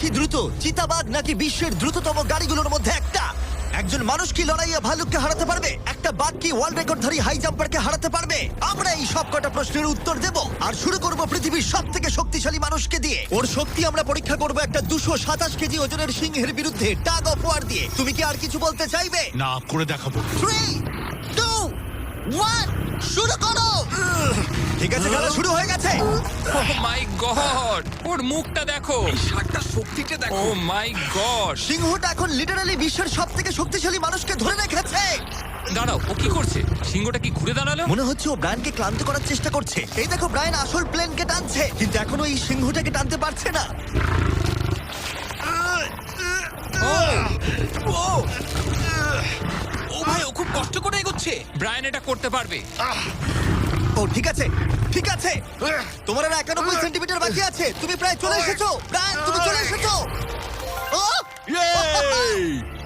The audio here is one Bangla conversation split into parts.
কি দ্রুত, চিতাবাঘ নাকি বিশ্বের দ্রুততম গাড়িগুলোর মধ্যে একটা? একজন মানুষ কি লড়াইয়ে ভালুককে হারাতে পারবে? একটা বাঘ কি ওয়ার্ল্ড রেকর্ডধারী হাই জাম্পারকে হারাতে পারবে? আমরা এই সব কটা প্রশ্নের উত্তর দেব আর শুরু করব পৃথিবীর সবথেকে শক্তিশালী মানুষকে দিয়ে। ওর শক্তি আমরা পরীক্ষা করব একটা 227 কেজি ওজনের সিংহের বিরুদ্ধে টাগ অফ ওয়ার দিয়ে। তুমি কি আর কিছু বলতে চাইবে? না, করে দেখাবো। 3, 2, 1, শুরু করো। ঠিক আছে, খেলা শুরু হয়ে গেছে। ও মাই গড, ওর মুখটা দেখো। শার্টটার শক্তিটা ও দেখো। মাই গড। সিংহটা এখন লিটারালি বিশ্বের সবথেকে শক্তিশালী মানুষকে ধরে রেখেছে। দাঁড়াও, ও কি করছে? সিংহটা কি ঘুরে দাঁড়ালো? মনে হচ্ছে ও ব্রায়ানকে ক্লান্ত করার চেষ্টা করছে। এই দেখো, ব্রায়ান আসল প্লেনকে টানছে, কিন্তু এখনো এই সিংহটাকে টানতে পারছে না। ও ও ভাই, ও খুব কষ্ট করে এগোচ্ছে। ব্রায়ান এটা করতে পারবে। ও ঠিক আছে, ঠিক আছে। তোমার আর 91 সেন্টিমিটার বাকি আছে। তুমি প্রায় চলে এসেছো। ব্রায়ান, তুমি চলে এসেছো। ও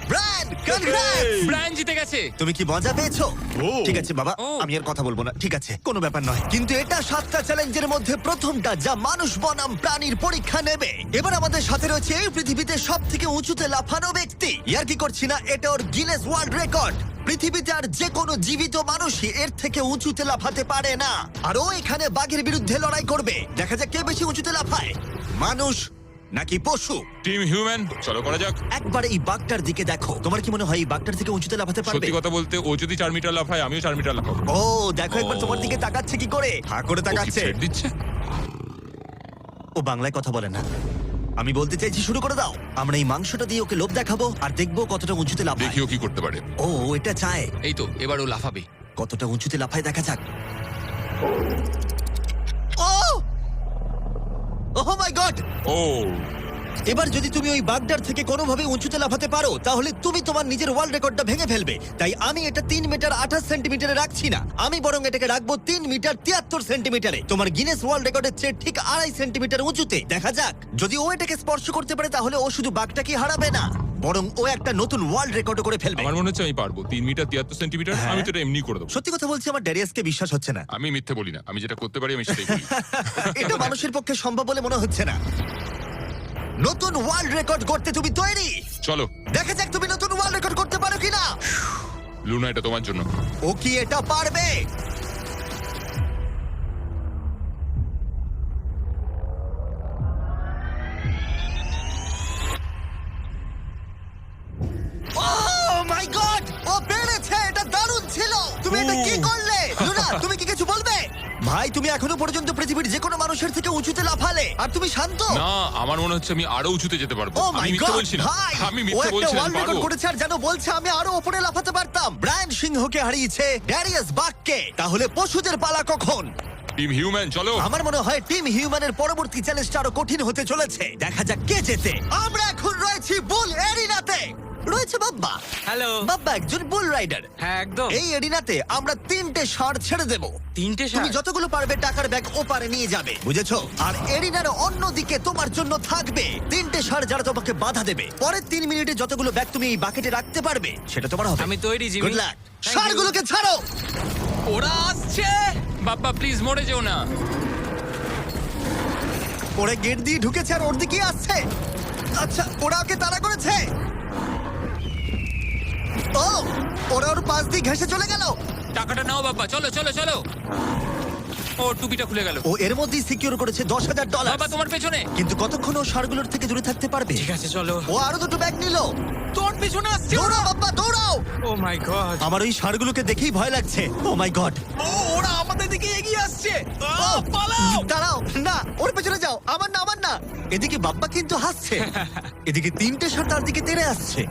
ব্রায়ান, কনগ্রেটস! ব্রায়ান জিতে গেছে। তুমি কি মজা পেয়েছো? ও। ঠিক আছে বাবা, ও। আমি আর কথা বলবো না। ঠিক আছে, কোনো ব্যাপার নয়। কিন্তু এটা 7টা চ্যালেঞ্জের মধ্যে প্রথমটা যা মানুষ বনাম প্রাণীর পরীক্ষা নেবে। এবার আমাদের সাথে রয়েছে এই পৃথিবীতে সবথেকে উঁচুতে লাফানো ব্যক্তি। ইয়ার কি করছি না, এটা ওর গিনেস ওয়ার্ল্ড রেকর্ড। পৃথিবীতে আর যে কোনো জীবিত মানুষই এর থেকে উঁচুতে লাফাতে পারে না। আর ও এখানে বাঘের বিরুদ্ধে লড়াই করবে। দেখা যাক কে বেশি উঁচুতে লাফায়, মানুষ নাকি পশু। টিম হিউম্যান, চলো করা যাক। একবার এই বাঘটার দিকে দেখো। তোমার কি মনে হয় এই বাঘটার থেকে উঁচুতে লাফাতে পারবে? সত্যি কথা বলতে, ও যদি 4 মিটার লাফায়, আমিও 4 মিটার লাফাবো। ও দেখো একবার ও। তোমার দিকে তাকাচ্ছে কি করে, হা করে ও কি তাকাচ্ছে। ছেড়ে দিচ্ছে? ও বাংলায় কথা বলে না। আমি বলতে চাইছি শুরু করে দাও। আমরা এই মাংসটা দিয়ে ওকে লোভ দেখাবো আর দেখবো কতটা উঁচুতে লাফায়। দেখি ও কি করতে পারে। ও এটা চায়। এই তো, এবার ও লাফাবে। কতটা উঁচুতে লাফায় দেখা যাক। ও ওহ মাই গড! ও এবার যদি তুমি ওই বাগদার থেকে কোনোভাবে উঁচুতে লাফাতে পারো, তাহলে তুমি তোমার নিজের ওয়ার্ল্ড রেকর্ডটা ভেঙে ফেলবে। তাই আমি এটা 3 মিটার 28 সেন্টিমিটারে রাখছি না। আমি বরং এটাকে রাখবো 3 মিটার 73 সেন্টিমিটারে। তোমার গিনেস ওয়ার্ল্ড রেকর্ডের চেয়ে ঠিক 2.5 সেন্টিমিটার উঁচুতে। দেখা যাক, যদি ও এটাকে স্পর্শ করতে পারে তাহলে ও শুধু বাঘটাকে হারাবে না, বরং ও একটা নতুন ওয়ার্ল্ড রেকর্ড করে ফেলবে। আমার মনে হচ্ছে আমি পারবো। 3 মিটার 73 সেন্টিমিটার, হ্যাঁ। আমি তো এটা এমনি করে দেবো। সত্যি কথা বলছি, আমার ড্যারিয়াসকে বিশ্বাস হচ্ছে না। আমি মিথ্যে বলি না, আমি যেটা করতে পারি আমি সেটাই করি। এটা মানুষের পক্ষে সম্ভব বলে মনে হচ্ছে না। নতুন ওয়ার্ল্ড রেকর্ড করতে তুমি তৈরি? চলো দেখা যাক তুমি নতুন ওয়ার্ল্ড রেকর্ড করতে পারো কিনা। লুনা, এটা তোমার জন্য। ও কি এটা পারবে? Oh my God! ও পেরেছে! এটা দারুণ ছিল! তুমি এটা কি করলে? লুনা, তুমি কি কিছু বলবে? ভাই, তুমি এখনো পর্যন্ত পৃথিবীর যে কোনো মানুষের থেকে উঁচুতে লাফালে, আর তুমি শান্ত। না, আমার মনে হচ্ছে আমি আরো উঁচুতে যেতে পারবো। ও আমি মাই মিথ্যে গড বলছি না, ভাই! আমি ও মিথ্যে একটা বলছি না, আমি ওয়ার্ল্ড রেকর্ড পারবো। করেছে আর যেন বলছে আমি আরো উপরে লাফাতে পারতাম। ব্রায়ান সিংহকে হারিয়েছে ড্যারিয়াস বাককে। তাহলে পশুদের পালা কখন? টিম হিউম্যান, চলো। আমার মনে হয় টিম হিউম্যানের পরবর্তী চ্যালেঞ্জটা আরো কঠিন হতে চলেছে। দেখা যাক কে জেতে। আমরা এখন রয়েছি বুল এরিনাতে। রয়েছে বাব্বা। হ্যালো। বাব্বা একজন বুল রাইডার। হ্যাঁ, একদম। এই এরিনাতে আমরা 3টে ষাঁড় ছেড়ে দেব। 3টে তুমি ষাঁড়? যতগুলো পারবে টাকার ব্যাগ ওপারে নিয়ে যাবে, বুঝেছো? আর এরিনার অন্যদিকে তোমার জন্য থাকবে 3টে ষাঁড় যারা তোমাকে বাধা দেবে। পরের 3 মিনিটে যতগুলো ব্যাগ তুমি এই বাকেটে রাখতে পারবে সেটা তোমার হবে। আমি তৈরি, Jimmy. Good luck. Thank you. ষাঁড়গুলোকে ছাড়ো। ওরা আসছে। বাপ্পা প্লিজ মরে যেও না। ওরা গেট দিয়ে ঢুকেছে আর ওর দিকেই আসছে। আচ্ছা, ওরা ওকে তাড়া করেছে। ও, ওরা ওর পাশ দিয়ে ঘেঁষে চলে গেল। টাকাটা নাও বাপ্পা, চলো চলো চলো। ও টুপিটা খুলে গেল। ও এর মধ্যেই সিকিউর করেছে $10,000। বাবা তোমার পেছনে। কিন্তু কতক্ষণ ও ষাঁড়গুলোর থেকে দূরে থাকতে পারবে? ঠিক আছে, চলো। ও আরো 2টো ব্যাগ নিল। তোর পিছনে আসছে। দৌড়াও বাবা, দৌড়াও। ও মাই গড। আমার ওই ষাঁড়গুলোকে দেখেই ভয় লাগছে। ও মাই গড। ও, ওরা আমাদের দিকে এগিয়ে আসছে। পালাও। দাঁড়াও, না ওর পেছনে যাও। আমার না, আমার না। এদিকে বাব্বা কিন্তু হাসছে। এদিকে 3টে ষাঁড় তার দিকে তেড়ে আসছে।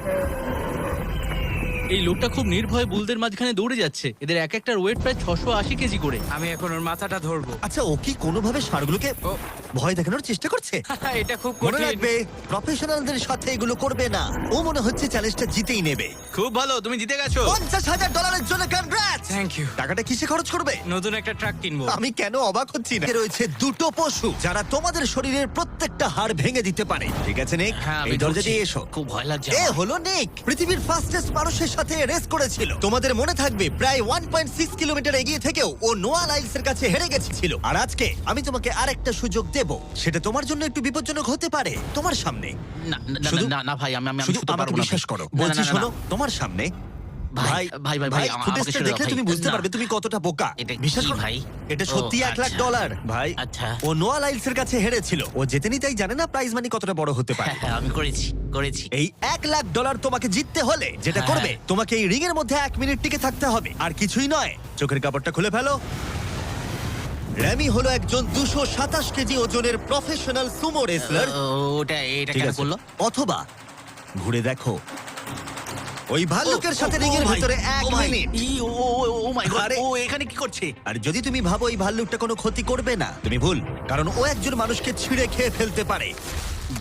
এই লোকটা খুব নির্ভয়ে বুলদের মাঝখানে দৌড়ে যাচ্ছে। এদের এক একটার ওয়েট প্রায় 680 কেজি করে। আমি এখন ওর মাথাটা ধরবো। আচ্ছা, ও কি কোনোভাবে ষাঁড়গুলোকে ও। ভয় দেখানোর চেষ্টা করছে? এটা খুব মনে কঠিন। রাখবে, প্রফেশনালদের সাথে এগুলো করবে না। ও মনে হচ্ছে চ্যালেঞ্জটা জিতেই নেবে। খুব ভালো, তুমি জিতে গেছো। $50,000 জন্য কনগ্রাটস। Thank you. টাকাটা কিসে খরচ করবে? নতুন একটা ট্রাক কিনবো। আমি কেন অবাক হচ্ছি না। রয়েছে 2টো পশু যারা তোমাদের শরীরের প্রত্যেকটা হাড় ভেঙে দিতে পারে। ঠিক আছে নিক, হ্যাঁ, আমি এই দরজা ঢুকছি। দিয়ে এসো। খুব ভয় লাগছে এ আমার। হলো নিক, পৃথিবীর ফাস্টেস্ট মানুষের সাথে রেস করেছিল। তোমাদের মনে থাকবে প্রায় 1.6 কিলোমিটার এগিয়ে থেকেও ও নোয়া লাইলস এর কাছে হেরে গেছিল। আর আজকে আমি তোমাকে আরেকটা সুযোগ দেব, সেটা তোমার জন্য একটু বিপজ্জনক হতে পারে। তোমার সামনে না না শুধু- না না ভাই আমি শুধু শুতে আমাকে পারবো না বিশ্বাস ভাই। করো, না, না, বলছি না, না, শোনো, না। তোমার সামনে ভাই, ভাই, ভাই, ভাই, আমাকে ফুটেজটা ছেড়ে দাও, দেখলে ভাই। তুমি বুঝতে না। পারবে তুমি কতটা বোকা। এটা বিশ্বাস কি করো ভাই? এটা সত্যি ও, $1,00,000 ভাই। আচ্ছা। ও নোয়া লাইলস এর কাছে হেরেছিল। ও জেতেনি তাই জানে না প্রাইজ মানি কতটা বড় হতে পারে। হ্যাঁ, হ্যাঁ, আমি করেছি এই $1,00,000 তোমাকে জিততে হলে যেটা হ্যাঁ। করবে, তোমাকে এই রিং এর মধ্যে 1 মিনিট টিকে থাকতে হবে, আর কিছুই নয়। চোখের কাপড়টা খুলে ফেলো। র্যামি হলো একজন 227 কেজি ওজনের প্রফেশনাল সুমো রেসলার। এটা ঠিক কেন আছে। করলো? অথবা ঘুরে দেখো, ওই ভাল্লুকের সাথে রিং এর ভেতরে 1 মিনিট। ও মাই গড, আরে- ও এখানে কি করছে? আর যদি তুমি ভাবো এই ভাল্লুকটা কোনো ক্ষতি করবে না, তুমি ভুল, কারণ ও একজন মানুষকে ছিঁড়ে খেয়ে ফেলতে পারে।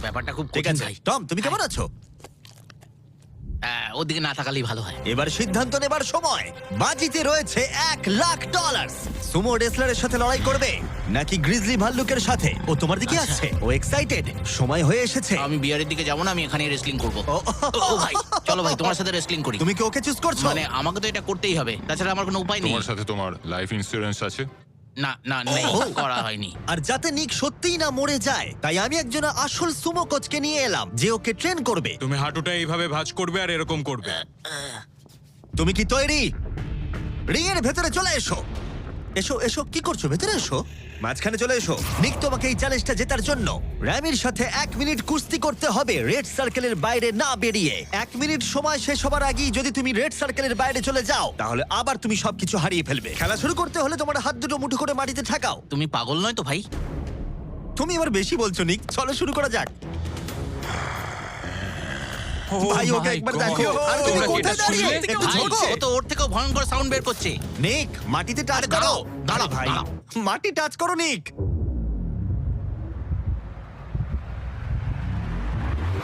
ব্যাপারটা খুব ঠিক কঠিন আছে ভাই। টম, তুমি কেমন আছো? ওদিকে না তাকালেই ভালো হয়। এবার সিদ্ধান্ত নেবার সময়। বাজিতে রয়েছে $1,00,000। সুমো রেসলারের সাথে লড়াই করবে নাকি গ্রিজলি ভাল্লুকের সাথে? ও তোমার দিকে আচ্ছা। আসছে, ও এক্সাইটেড, সময় হয়ে এসেছে। আমি বিয়ারের দিকে যাবো না, আমি এখানে রেসলিং করবো। ও, ও ভাই, চলো ভাই, তোমার সাথে রেসলিং করি। তুমি কি ওকে চুজ করছো? মানে আমাকে তো এটা করতেই হবে, তাছাড়া আমার কোনো উপায় নেই। তোমার সাথে তোমার লাইফ ইন্স্যুরেন্স আছে? না না নেই, ও। করা হয়নি। আর যাতে নিক সত্যিই না মরে যায়, তাই আমি একজন আসল সুমো কোচকে নিয়ে এলাম যে ওকে ট্রেন করবে। তুমি হাঁটুটা এইভাবে ভাঁজ করবে আর এরকম করবে। তুমি কি তৈরি? রিং এর ভেতরে চলে এসো। এসো এসো, কি করছো? ভেতরে এসো, মাঝখানে চলে এসো। নিক তোমাকে এই চ্যালেঞ্জটা জেতার জন্য র্যামির সাথে 1 মিনিট কুস্তি করতে হবে রেড সার্কেলের বাইরে না বেরিয়ে। 1 মিনিট সময় শেষ হবার আগেই যদি তুমি রেড সার্কেলের বাইরে চলে যাও, তাহলে আবার তুমি সবকিছু হারিয়ে ফেলবে। খেলা শুরু করতে হলে তোমার হাত দুটো মুঠো করে মাটিতে ঠাকাও। তুমি পাগল নয় তো ভাই? তুমি এবার বেশি বলছো নিক, চলো শুরু করা যাক। ভাই ওকে my একবার God! দেখো। আর তুমি তোমরা কি কোথায় এটা দাঁড়িয়ে? শুনলে? একটু ভাই, ঝোঁকো। ও তো ওর থেকেও ভয়ঙ্কর সাউন্ড বের করছে। নিক মাটিতে টাচ আরে করো। দাঁড়াও, দাঁড়াও, আরে ভাই, দাঁড়াও। মাটি টাচ করো নিক।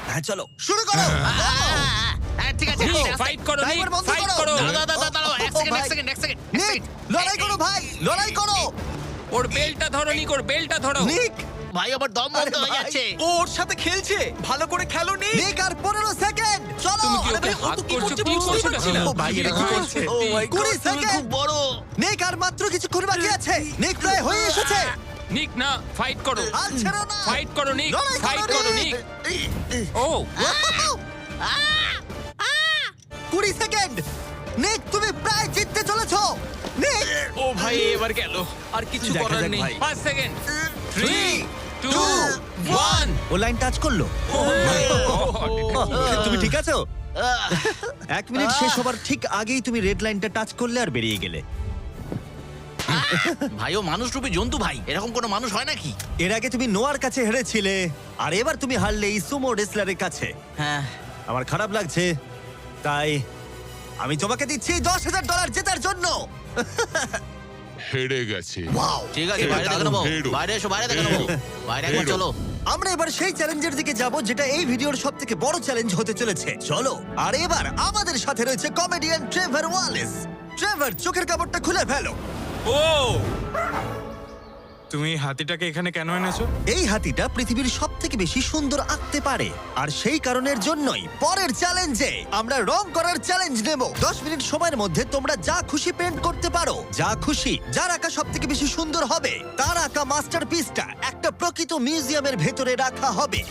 হ্যাঁ চলো শুরু করো। ঠিক আছে, ঠিক আছে, ফাইট করো নিক, ড্রাইভার বন্ধ ফাইট করো। করো। দাঁড়াও, এক ও সেকেন্ড, ভাই। এক সেকেন্ড, এক সেকেন্ড, এক নিক সেকেন্ড। লড়াই করো ভাই, লড়াই করো। ওর বেলটা ধরো নিক, ওর বেলটা ধরো। নিক ভাই আবার দম বন্ধ হয়ে ভাই। যাচ্ছে। ও ওর সাথে খেলছে, ভালো করে খেলো নি। নিক আর 15 সেকেন্ড চলো। তুমি কি আরে ওকে ভাই, ও হাত তো কি করছো? করছে কি বুঝতেই করছো পারছি না। না? ও ভাই এটা কি করছে? ও মাই 20 তুমি খুব সেকেন্ড। বড়। নিক আর মাত্র কিছুক্ষণ বাকি আছে। নিক প্রায় হয়ে এসেছে। নিক না, ফাইট করো। হাল ছেড়ো না। ফাইট করো নিক, লড়াই ফাইট করো নিক। ও 20 সেকেন্ড। নিক তুমি প্রায় জিততে চলেছো। নিক ও ভাই এবার গেল, আর কিছু দেখা করার যাক নেই। ভাই। 5 সেকেন্ড। 3 2 1 ও লাইন টাচ করলো। তুমি ঠিক আছো? 1 মিনিট শেষ হবার ঠিক আগেই তুমি রেড লাইনটা টাচ করলে আর বেরিয়ে গেলে। ভাই ও মানুষ রূপী জন্তু ভাই, এরকম কোনো মানুষ হয় নাকি? এর আগে তুমি নোয়ার কাছে হেরেছিলে, আর এবার তুমি হারলে এই সুমো রেসলারের কাছে। হ্যাঁ, আমার খারাপ লাগছে, তাই আমি তোমাকে দিচ্ছি $10,000 জেতার জন্য। হেরে গেছে। ওয়াও, ঠিক আছে, এটা বাইরে দেখে দারুণ। নেবো। হেরো। বাইরে এসো, বাইরে দেখে নেবো। বাইরে একবার হেরো। চলো। আমরা এবার সেই চ্যালেঞ্জের দিকে যাব যেটা এই ভিডিওর সবথেকে বড় চ্যালেঞ্জ হতে চলেছে। চলো। আর এবার আমাদের সাথে রয়েছে কমেডিয়ান ট্রেভার ওয়ালেস। ট্রেভার চোখের কাপড়টা খুলে ফেলো। ও তুমি হাতিটাকে এখানে কেন এনেছো? এই হাতিটা পৃথিবীর সবথেকে বেশি সুন্দর আঁকতে পারে, আর সেই কারণের জন্যই পরের চ্যালেঞ্জে আমরা রং করার চ্যালেঞ্জ নেব। 10 মিনিট সময়ের মধ্যে তোমরা যা খুশি পেন্ট করতে পারো, যা খুশি। যার আঁকা সবথেকে বেশি সুন্দর হবে তার আঁকা মাস্টারপিসটা একটা প্রকৃত মিউজিয়ামের ভেতরে রাখা হবে।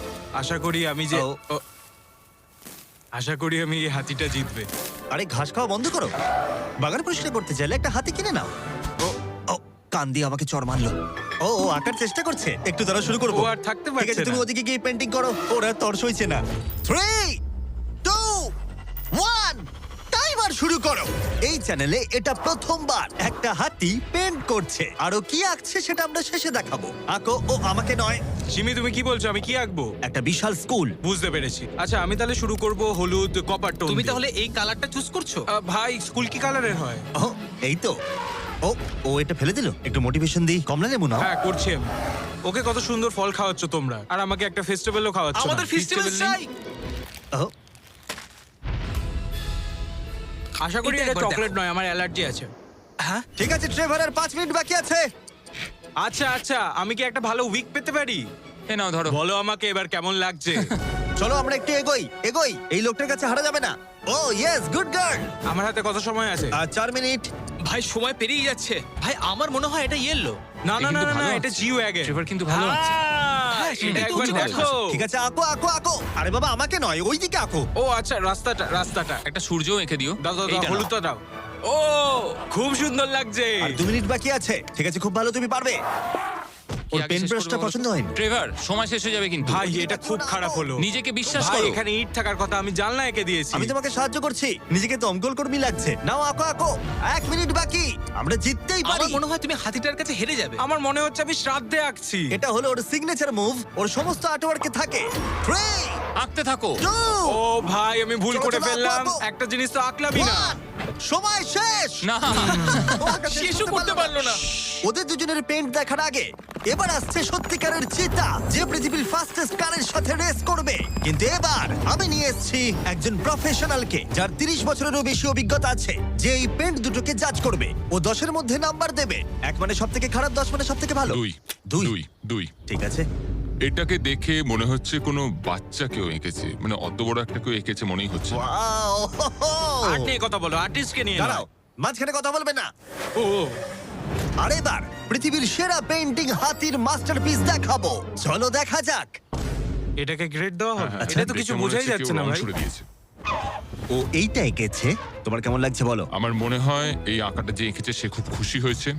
আশা করি আমি যে ও। ও, আশা করি আমি এই হাতিটা জিতবে। আরে ঘাস খাওয়া বন্ধ করো। বাগান পরিষ্কার করতে চাইলে একটা হাতি কিনে নাও। ও ও কান দিয়ে আমাকে চড় মারলো। ও ও আঁকার চেষ্টা করছে। একটু দ্বারা শুরু করবো। ও আর থাকতে ঠিক পারছে আছে, তুমি না। ওদিকে গিয়ে পেন্টিং করো। ওরা তর সইছে না। 3 2 1 টাইমার শুরু করো। এই চ্যানেলে এটা প্রথমবার একটা হাতি পেন্ট করছে। আরো কি আঁকছে সেটা আমরা শেষে দেখাবো। আঁকো। ও আমাকে নয়, সিমি তুমি কি বলছো, আমি কি আঁকবো? একটা বিশাল স্কুল। বুঝতে পেরেছি। আচ্ছা আমি তাহলে শুরু করব হলুদ কপার টোন। তুমি তাহলে এই কালারটা চুজ করছো? ভাই স্কুল কি কালারের হয়? ও এই তো। ও ও এটা ফেলে দিল। একটু মোটিভেশন দিই। কমলা লেবু নাও। হ্যাঁ করছি আমি। ওকে কত সুন্দর ফল খাওয়াচ্ছ তোমরা, আর আমাকে একটা ফেস্টিভ্যালও খাওয়াচ্ছ না। আমাদের ফেস্টিভ্যাল Festival নেই? চাই। ও আশা করি এটা এটা একবার চকলেট দেখো। নয়, আমার অ্যালার্জি আছে। হ্যাঁ, ঠিক আছে ট্রেভার, আর 5 মিনিট বাকি আছে। আচ্ছা আচ্ছা, আমি কি একটা ভালো উইক পেতে পারি? এ নাও ধরো। বলো আমাকে এবার কেমন লাগছে। চলো আমরা একটু এগোই এগোই, এই লোকটার কাছে হারা যাবে না। ও ইয়েস, গুড গার্ল। আমার হাতে কত সময় আছে? আর 4 মিনিট। ভাই সময় পেরিয়ে যাচ্ছে। ভাই আমার মনে হয় এটা ইয়েলো। না না না কিন্তু না ভালো এটা আছে। জিও আগে। ট্রেভার কিন্তু ভালো আছে। এটা সেটাই তো একবার উচিত দেখো। ঠিক আছে, আঁকো আঁকো আঁকো। আরে বাবা, আমাকে নয়, ওইদিকে আঁকো। ও আচ্ছা, রাস্তাটা একটা সূর্যও এঁকে দিও। দাও দাও দাও, এইটা নাও। হলুদটা দাও। ও খুব সুন্দর লাগছে। আর 2 মিনিট বাকি আছে। ঠিক আছে, খুব ভালো, তুমি পারবে। কি ওর আগে পেন শেষ ব্রাশটা করবো বলো তো? পছন্দ হয়নি। ট্রেভার, সময় শেষ হয়ে যাবে কিন্তু। ভাই এটা খুব খারাপ হলো। নিজেকে বিশ্বাস ভাই করো। এখানে ইট থাকার কথা, আমি জানলা এঁকে দিয়েছি। আমি তোমাকে সাহায্য করছি, নিজেকে দমকল কর্মী লাগছে। নাও আঁকো আঁকো। 1 মিনিট বাকি, আমরা জিততেই পারি। আমার মনে হয় তুমি হাতিটার কাছে হেরে যাবে। আমার মনে হচ্ছে আমি শ্রাদ্ধে আঁকছি। এটা হলো ওর সিগনেচার মুভ, ওর সমস্ত আর্টওয়ার্কে থাকে। 3 আঁকতে থাকো। 2 ও ভাই আমি ভুল চলো, করে চলো, ফেললাম। আঁকো, আঁকো। একটা জিনিস তো আঁকলামই না। 1 সময় শেষ। না, ও আঁকা শেষ শেষও করতে পারলো না। ওদের দুজনের পেন্ট দেখার আগে এবার আসছে সত্যিকারের চিতা, যে পৃথিবীর ফাস্টেস্ট কারের সাথে রেস করবে। কিন্তু এবার আমি নিয়ে এসেছি একজন প্রফেশনালকে, যার 30 বছরেরও বেশি অভিজ্ঞতা আছে, যে এই পেন্ট দুটোকে জাজ করবে। ও 10-এর মধ্যে নাম্বার দেবে। 1 মানে সব থেকে খারাপ, 10 মানে সব থেকে ভালো। 2 ঠিক আছে। এটাকে দেখে মনে হচ্ছে কোনো বাচ্চা কেউ এঁকেছে, মানে অত বড় একটা কেউ এঁকেছে মনেই হচ্ছে না। ওয়াও! আর্ট নিয়ে কথা বলো, আর্টিস্টকে নিয়ে দাঁড়াও, মাঝখানে কথা বলবে না। ও আর এবার পৃথিবীর সেরা পেন্টিং হাতির মাস্টারপিস দেখাবো। চলো দেখা যাক। এটাকে গ্রেড দেওয়া হবে? হ্যাঁ, এটা তো দেখে কিছু মনে বোঝাই হচ্ছে যাচ্ছে কেউ না রং ভাই। ছুড়ে দিয়েছে। ও এইটা এঁকেছে, তোমার কেমন লাগছে বলো? আমার মনে হয় এই আঁকাটা যে এঁকেছে সে খুব খুশি হয়েছে,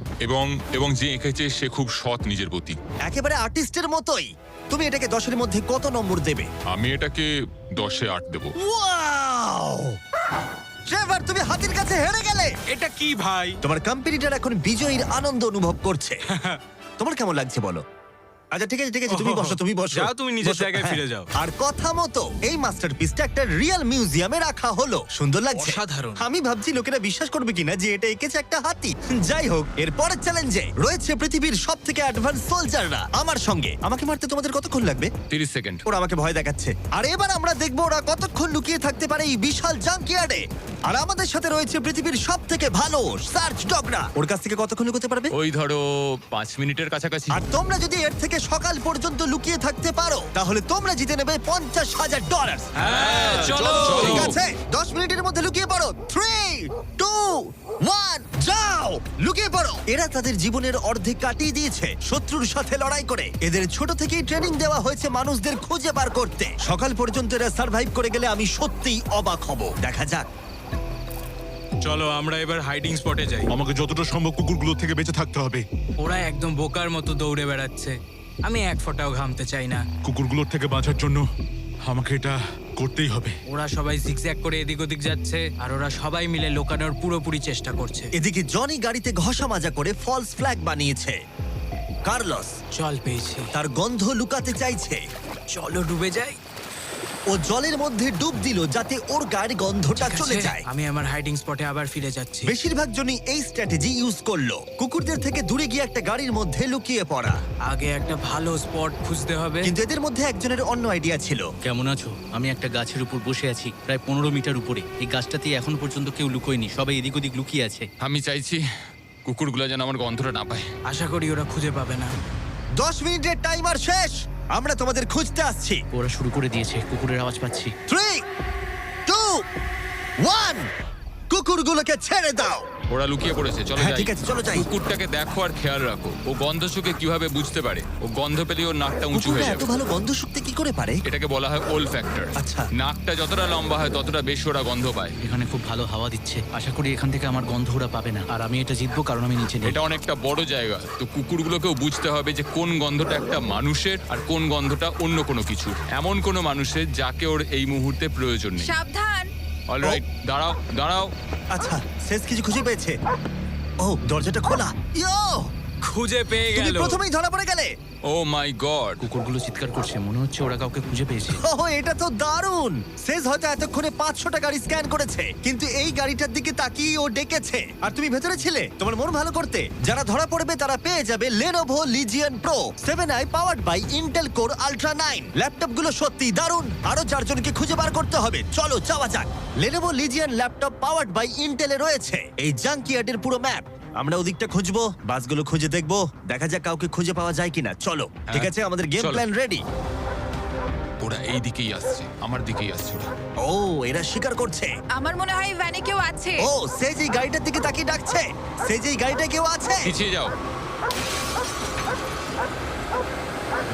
এবং যে এঁকেছে সে খুব সৎ নিজের প্রতি। একেবারে আর্টিস্টের মতোই। তুমি এটাকে 10-এর মধ্যে কত নম্বর দেবে? আমি এটাকে 10-এ 8 দেবো। ওয়াও! ট্রেভার, তুমি হাতির কাছে হেরে গেলে। এটা কি ভাই? তোমার কম্পিটিটর এখন বিজয়ীর আনন্দ অনুভব করছে। তোমার কেমন লাগছে বলো? আচ্ছা ঠিক আছে ঠিক আছে, তুমি বসো তুমি বসো। যাও, তুমি নিজের বসো, জায়গায় হ্যাঁ। ফিরে যাও। আর কথা মতো এই মাস্টারপিসটা একটা রিয়েল মিউজিয়ামে রাখা হলো। সুন্দর লাগছে? অসাধারণ। আমি ভাবছি লোকেরা বিশ্বাস করবে কিনা যে এটা এঁকেছে একটা হাতি। যাই হোক, এর পরের চ্যালেঞ্জে রয়েছে পৃথিবীর সবথেকে অ্যাডভান্স সোলজাররা আমার সঙ্গে। আমাকে মারতে তোমাদের কতক্ষণ লাগবে? 30 সেকেন্ড। ওরা আমাকে ভয় দেখাচ্ছে। আর এবার আমরা দেখবো ওরা কতক্ষণ লুকিয়ে থাকতে পারে এই বিশাল জাঙ্কিয়ার্ডে। আর আমাদের সাথে রয়েছে পৃথিবীর সবথেকে ভালো সার্চ ডগরা। ওর কাছ থেকে কতক্ষণ লুকোতে পারবে? ওই ধরো 5 মিনিটের কাছাকাছি। আর তোমরা যদি এর থেকে সকাল পর্যন্ত লুকিয়ে থাকতে পারো, তাহলে তোমরা জিতে নেবে $50,000। হ্যাঁ, চলো। ঠিক আছে, 10 মিনিটের মধ্যে লুকিয়ে পড়ো। 3, 2, 1, যাও! লুকিয়ে পড়ো। এরা তাদের জীবনের অর্ধেক কাটিয়ে দিয়েছে শত্রুর সাথে লড়াই করে। এদের ছোট থেকেই ট্রেনিং দেওয়া হয়েছে মানুষদের খুঁজে বার করতে। সকাল পর্যন্ত এরা সার্ভাইভ করে গেলে আমি সত্যিই অবাক হব। দেখা যাক। চলো আমরা এবার হাইডিং স্পটে যাই। আমাকে যতটা সম্ভব কুকুরগুলো থেকে বেঁচে থাকতে হবে। ওরা একদম বোকার মতো দৌড়ে বেড়াচ্ছে। আমি এক ফোঁটাও ঘামতে চাই না। কুকুরগুলোর থেকে বাঁচার জন্য আমাকে এটা করতেই হবে। ওরা সবাই জিগজ্যাগ করে এদিক ওদিক যাচ্ছে, আর ওরা সবাই মিলে লোকানোর পুরোপুরি চেষ্টা করছে। এদিকে জনি গাড়িতে ঘষা মাজা করে ফলস ফ্ল্যাগ বানিয়েছে। কার্লস জল পেয়েছি, তার গন্ধ লুকাতে চাইছে। চলো ডুবে যাই। ও জলের মধ্যে ডুব দিল যাতে ওর গায়ের গন্ধটা ঠিক চলে আছে, যায়। আমি আমার হাইডিং স্পটে আবার ফিরে যাচ্ছি। বেশিরভাগ জনই এই স্ট্র্যাটেজি ইউজ করলো, কুকুরদের থেকে দূরে গিয়ে একটা গাড়ির মধ্যে লুকিয়ে পড়া। আগে একটা ভালো স্পট খুঁজতে হবে। কিন্তু এদের মধ্যে একজনের অন্য আইডিয়া ছিল। কেমন আছো? আমি একটা গাছের উপর বসে আছি, প্রায় 15 মিটার উপরে। এই গাছটাতেই এখন পর্যন্ত কেউ লুকোয়নি, সবাই এদিক ওদিক লুকিয়ে আছে। আমি চাইছি কুকুরগুলো যেন আমার গন্ধটা না পায়। আশা করি ওরা খুঁজে পাবে না। 10 মিনিটের টাইমার শেষ, আমরা তোমাদের খুঁজতে আসছি। ওরা শুরু করে দিয়েছে, কুকুরের আওয়াজ পাচ্ছি। 3, 2, 1, কুকুরগুলোকে ছেড়ে দাও। ওরা লুকিয়ে পড়েছে, চলো হ্যাঁ যাই। ঠিক আছে, চলো যাই। কুকুরটাকে দেখো আর খেয়াল রাখো। ও গন্ধ শুকে কিভাবে বুঝতে পারে? ও গন্ধ পেলে ওর নাকটা উঁচু কুকুররা হয়ে এত যাবে। ভালো গন্ধ শুকতে কি করে পারে? এটাকে বলা হয় ওল ফ্যাক্টর। আচ্ছা। নাকটা যতটা লম্বা হয় ততটা বেশি ওরা গন্ধ পায়। এখানে খুব ভালো হাওয়া দিচ্ছে, আশা করি এখান থেকে আমার গন্ধ ওরা পাবে না। আর আমি এটা জিতবো কারণ আমি নিচে নেই। এটা অনেকটা বড় জায়গা, তো কুকুরগুলোকেও বুঝতে হবে যে কোন গন্ধটা একটা মানুষের আর কোন গন্ধটা অন্য কোনো কিছুর। এমন কোনো মানুষের যাকে ওর এই মুহূর্তে প্রয়োজন নেই। সাবধান। অলরাইট, দাঁড়াও দাঁড়াও। আচ্ছা, শেষ কিছু খুঁজে পেয়েছে। ও, দরজাটা খোলা। ইয়ো, খুঁজে পেয়ে তুমি গেল। প্রথমেই ধরা পড়ে গেলে। ও মাই গড। কুকুরগুলো চিৎকার করছে, মনে হচ্ছে ওরা কাউকে খুঁজে পেয়েছে। ওহ, এটা তো দারুণ। শেষ হয়তো এতক্ষণে 500টা গাড়ি স্ক্যান করেছে, কিন্তু এই গাড়িটার দিকে তাকিয়ে ও ডেকেছে। আর তুমি ভেতরে ছিলে তোমার মন ভালো করতে। যারা ধরা পড়বে তারা পেয়ে যাবে Lenovo Legion Pro 7i powered by Intel Core Ultra 9 ল্যাপটপগুলো সত্যি দারুণ। আরো 4 জনকে খুঁজে বার করতে হবে। চলো যাওয়া যাক। Lenovo Legion laptop powered by Intel এ রয়েছে এই জাঙ্কিয়ার্ডের পুরো ম্যাপ। আমরা ওদিকটা খুঁজবো, বাসগুলো খুঁজে দেখবো, দেখা যাক কাউকে খুঁজে পাওয়া যায় কিনা। চলো ঠিক আছে, আমাদের গেম চলো। Plan ready. ওরা এই দিকেই আসছে, আমার দিকেই আসছে ওরা। ও এরা স্বীকার করছে। আমার মনে হয় ভ্যানে কেউ আছে। ও সে যে গাড়িটার দিকে তাকিয়ে ডাকছে, সে যে গাড়িটা কেউ আছে। পিছিয়ে যাও।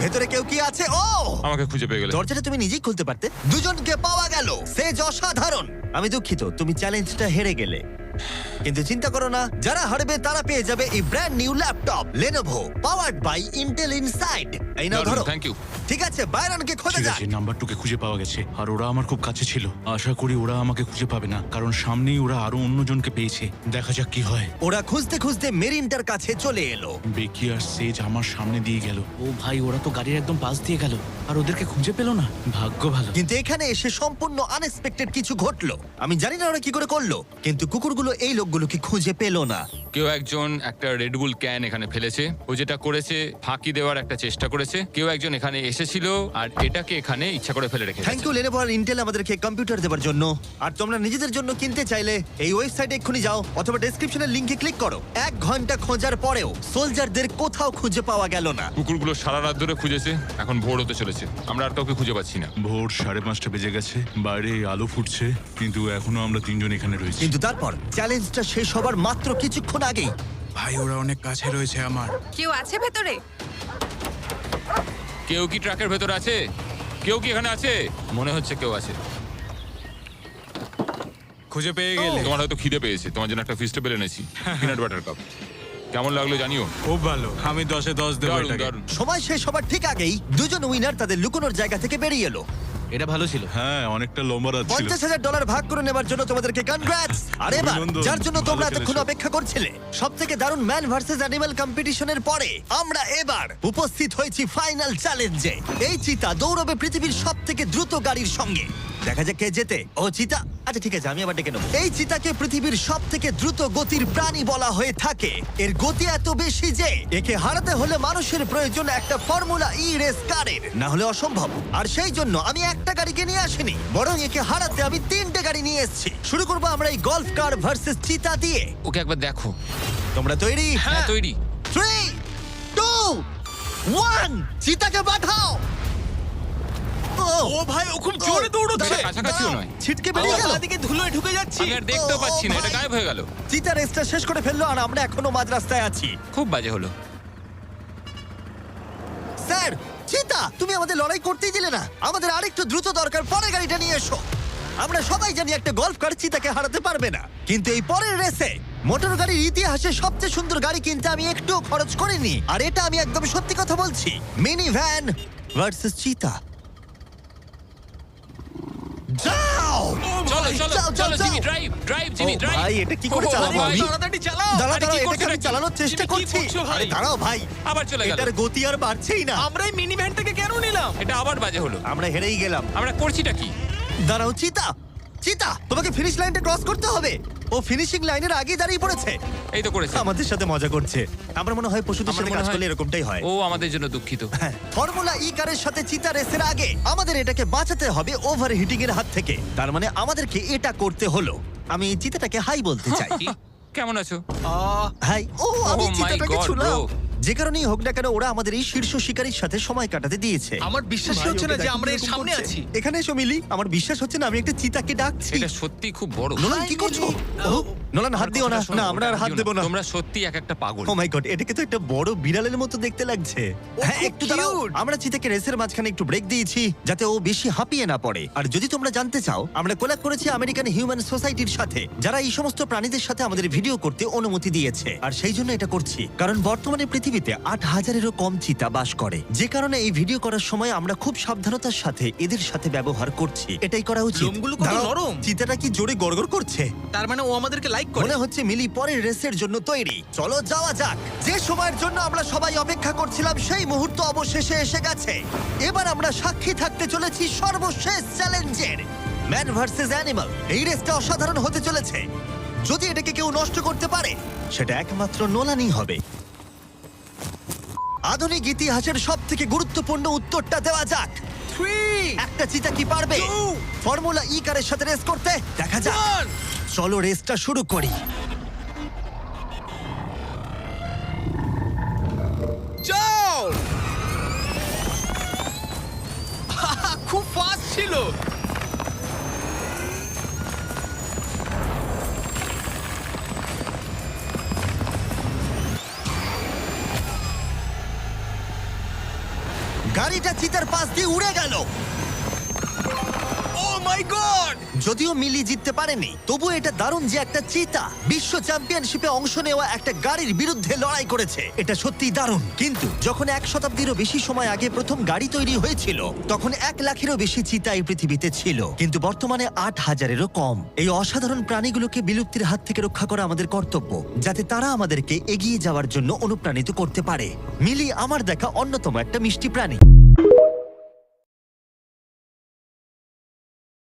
ভেতরে কেউ কি আছে? ও আমাকে খুঁজে পেয়ে গেলে। দরজাটা তুমি নিজেই খুলতে পারতে। দুজনকে পাওয়া গেল, সে অসাধারণ। আমি দুঃখিত, তুমি চ্যালেঞ্জটা হেরে গেলে, কিন্তু চিন্তা করো না, যারা হারবে তারা পেয়ে যাবে এই brand new laptop Lenovo powered by Intel inside. এই নাও ধরো। Thank you. ঠিক আছে, বাইরনকে খোঁজা ঠিক যাক। আছে, নাম্বারটুকে খুঁজে পাওয়া গেছে আর ওরা আমার খুব কাছে ছিল। আশা করি ওরা আমাকে খুঁজে পাবে না, কারণ সামনেই ওরা আরো অন্যজনকে পেয়েছে। দেখা যাক কি হয়। ওরা খুঁজতে খুঁজতে মেরিনটার কাছে চলে এলো। বেকি আর সেজ আমার সামনে দিয়ে গেল। ও ভাই, ওরা তো গাড়ির একদম পাশ দিয়ে গেল আর ওদেরকে খুঁজে পেলো না। ভাগ্য ভালো। কিন্তু এখানে এসে সম্পূর্ণ আনএক্সপেক্টেড কিছু ঘটলো। আমি জানি না ওরা কি করে করলো, কিন্তু কুকুরগুলো এই লোকগুলোকে খুঁজে পেলো না। কেউ একজন একটা রেডবুল ক্যান এখানে ফেলেছে, ও যেটা করেছে ফাঁকি দেওয়ার একটা চেষ্টা করেছে। কেউ একজন এখানে এসেছিল আর এটাকে এখানে ইচ্ছা করে ফেলে রেখেছে। থ্যাংক ইউ Lenovo আর ইন্টেল আমাদেরকে কম্পিউটার দেওয়ার জন্য। আর তোমরা নিজেদের জন্য কিনতে চাইলে এই ওয়েবসাইটে এক্ষুনি যাও অথবা ডেসক্রিপশনের লিংকে ক্লিক করো। 1 ঘন্টা খোঁজার পরেও সোলজারদের কোথাও খুঁজে পাওয়া গেল না। কুকুরগুলো সারা রাত ধরে খুঁজেছে, এখন ভোর হতে চলেছে, আমরা আর কাউকে খুঁজে পাচ্ছি না। ভোর 5:30 বেজে গেছে, বাইরে আলো ফুটছে, কিন্তু এখনো আমরা তিনজন এখানে রয়েছি। কিন্তু তারপর চ্যালেঞ্জটা শেষ হবার মাত্র কিছুক্ষণ আগেই ভাই ওরা অনেক কাছে রয়েছে আমার। কেউ আছে ভেতরে? কেউ কি ট্রাকের ভেতর আছে? কেউ কি এখানে আছে? মনে হচ্ছে কেউ আছে। খুঁজে পেয়ে গেলে তোমার হয়তো খিদে পেয়েছে, তোমার জন্য একটা ফিস্টেবল এনেছি, পিনাট বাটার কাপ। কেমন লাগলো জানিও। খুব ভালো, আমি 10-এ 10 দেবো দারুণ এটাকে। দারুণ। সময় শেষ হবার ঠিক আগেই দুজন উইনার তাদের লুকোনোর জায়গা থেকে বেরিয়ে এলো। এটা ভালো ছিল। হ্যাঁ, অনেকটা লম্বা রাত ছিল। $50,000 ভাগ করে নেবার জন্য তোমাদেরকে কনগ্রাটস। আর এবার অভিনন্দন, যার জন্য ভালো তোমরা এতক্ষণ খেলেছো। অপেক্ষা করছিলে, সবথেকে দারুণ ম্যান ভার্সেস অ্যানিমাল কম্পিটিশনের পরে আমরা এবার উপস্থিত হয়েছি ফাইনাল চ্যালেঞ্জে। এই চিতা দৌড়বে পৃথিবীর সবথেকে দ্রুত গাড়ির সঙ্গে। দেখা যাক কে জেতে। ও চিতা, আচ্ছা ঠিক আছে, আমি আবার ডেকে নেবো। এই চিতাকে পৃথিবীর সবথেকে দ্রুত গতির প্রাণী বলা হয়ে থাকে। এর গতি এত বেশি যে একে হারাতে হলে মানুষের প্রয়োজন একটা ফর্মুলা ই রেস কারের, না হলে অসম্ভব। আর সেই জন্য আমি একটা গাড়িকে নিয়ে আসিনি, বরং একে হারাতে আমি 3টে গাড়ি নিয়ে এসেছি। শুরু করবো আমরা এই গল্ফ কার ভার্সেস চিতা দিয়ে। ওকে একবার দেখো। তোমরা তৈরি? হ্যাঁ তৈরি। 3, 2, 1, চিতাকে পাঠাও। ও ভাই, ও খুব জোরে দৌড়চ্ছে। এটা কাছাকাছিও নয়। ছিটকে বেরিয়ে গেল। দিকে ধুলোয় ঢুকে যাচ্ছি। আমি আর দেখতেও পাচ্ছি না, এটা ভাই। গায়েব হয়ে গেল। চিতা রেসটা শেষ করে ফেললো আর আমরা এখনো মাঝ রাস্তায় আছি। খুব বাজে হলো। স্যার, চিতা তুমি আমাদের লড়াই করতেই দিলে না। আমাদের আরেকটু দ্রুত দরকার, পরের গাড়িটা নিয়ে এসো। আমরা সবাই জানি একটা গল্ফ কার চিতাকে হারাতে পারবে না, কিন্তু এই পরের রেসে মোটর গাড়ির ইতিহাসে সবচেয়ে সুন্দর গাড়ি কিনতে আমি একটুও খরচ করিনি। আর এটা আমি একদম সত্যি কথা বলছি। মিনি ভ্যান ভার্সেস চিতা। যাও চলো চলো যাও, চলো যাও, জিমি, যাও। ড্রাইভ ড্রাইভ জিমি, ও ড্রাইভ। ভাই, এটা কি করে চালাবো আমি? তাড়াতাড়ি চালাও। দাঁড়াও আরে দাঁড়াও, কি করছো এটাকে আমি নাকি? চালানোর চেষ্টা তুমি কি করছি। করছো ভাই? আরে দাঁড়াও ভাই, আবার চলে গেল। এটার গতি আর বাড়ছেই না। আমরা এই মিনি ভ্যানটাকে কেন নিলাম? এটা আবার বাজে হলো। আমরা হেরেই গেলাম। আমরা করছিটা কি? দাঁড়াও চিতা, চিতা তোমাকে ফিনিশ লাইনটা ক্রস করতে হবে। ও ফিনিশিং লাইনের আগেই দাঁড়িয়ে পড়েছে। এই তো করেছে। আমাদের সাথে মজা করছে। আমার মনে হয় পশুদের আমার সাথে মনে কাজ হয়- করলে এরকমটাই হয়। ও আমাদের জন্য দুঃখিত। ফর্মুলা ই কারের সাথে চিতা রেসের আগে আমাদের এটাকে বাঁচাতে হবে ওভারহিটিং এর হাত থেকে। তার মানে আমাদেরকে এটা করতে হলো। আমি এই চিতাটাকে হাই বলতে চাই। কি? কেমন আছো? হাই। ও আমি Oh my চিতাটাকে God, ছুলাম। bro. যে কারণেই হোক না কেন, ওরা আমাদের এই শীর্ষ শিকারীর সাথে সময় কাটাতে দিয়েছে। আমার বিশ্বাসই হচ্ছে না যে আমরা এর সামনে আছি। এখানে এসো মিলি, আমার বিশ্বাস হচ্ছে না আমি একটা চিতাকে ডাকছি। এটা সত্যি খুব বড়। নোলান কি করছো? ও, নোলান হাত দিও না। না আমরা আর হাত দেবো না। তোমরা সত্যি এক একটা পাগল। ও মাই গড, এটাকে তো একটা বড় বিড়ালের মতো দেখতে লাগছে। হ্যাঁ খুব একটু দাঁড়াও। cute। আমরা চিতাকে রেসের মাঝখানে একটু ব্রেক দিয়েছি যাতে ও বেশি হাঁপিয়ে না পড়ে। আর যদি তোমরা জানতে চাও, আমরা কোলাব করেছি আমেরিকান হিউম্যান সোসাইটির সাথে, যারা এই সমস্ত প্রাণীদের সাথে আমাদের ভিডিও করতে অনুমতি দিয়েছে। আর সেই জন্য এটা করছি কারণ বর্তমানে পৃথিবীতে 8,000-এরও কম চিতা বাস করে। যে কারণে এই ভিডিও করার সময় আমরা খুব সাবধানতার সাথে এদের সাথে ব্যবহার করছি। এটাই করা উচিত। লোমগুলো কত দাঁড়াও, নরম। চিতাটা কি জোরে গড়গড় করছে। তার মানে ও আমাদেরকে লাইক করে। মনে হচ্ছে মিলি পরের রেসের জন্য তৈরি। চলো যাওয়া যাক। যে সময়ের জন্য আমরা সবাই অপেক্ষা করছিলাম সেই মুহূর্ত অবশেষে এসে গেছে। এবার আমরা সাক্ষী থাকতে চলেছি সর্বশেষ চ্যালেঞ্জের, ম্যান ভার্সেস অ্যানিমাল। এই রেসটা অসাধারণ হতে চলেছে। যদি এটাকে কেউ নষ্ট করতে পারে, সেটা একমাত্র নোলানই হবে। আধুনিক ইতিহাসের সবথেকে গুরুত্বপূর্ণ উত্তরটা দেওয়া যাক। 3, একটা চিতা কি পারবে 2, ফর্মুলা ই কারের সাথে রেস করতে? দেখা যাক। 1। চলো রেসটা শুরু করি। যাও। খুব হলো? গাড়িটা চিতার পাশ দিয়ে উড়ে গেল। ও মাই গড! যদিও মিলি জিততে পারেনি, তবু এটা দারুণ যে একটা চিতা বিশ্ব চ্যাম্পিয়নশিপে অংশ নেওয়া একটা গাড়ির বিরুদ্ধে লড়াই করেছে। এটা সত্যিই দারুণ। কিন্তু যখন 1 শতাব্দীরও বেশি সময় আগে প্রথম গাড়ি তৈরি হয়েছিল, তখন 1 লাখেরও বেশি চিতা এই পৃথিবীতে ছিল, কিন্তু বর্তমানে 8,000-এরও কম। এই অসাধারণ প্রাণীগুলোকে বিলুপ্তির হাত থেকে রক্ষা করা আমাদের কর্তব্য, যাতে তারা আমাদেরকে এগিয়ে যাওয়ার জন্য অনুপ্রাণিত করতে পারে। মিলি আমার দেখা অন্যতম একটা মিষ্টি প্রাণী।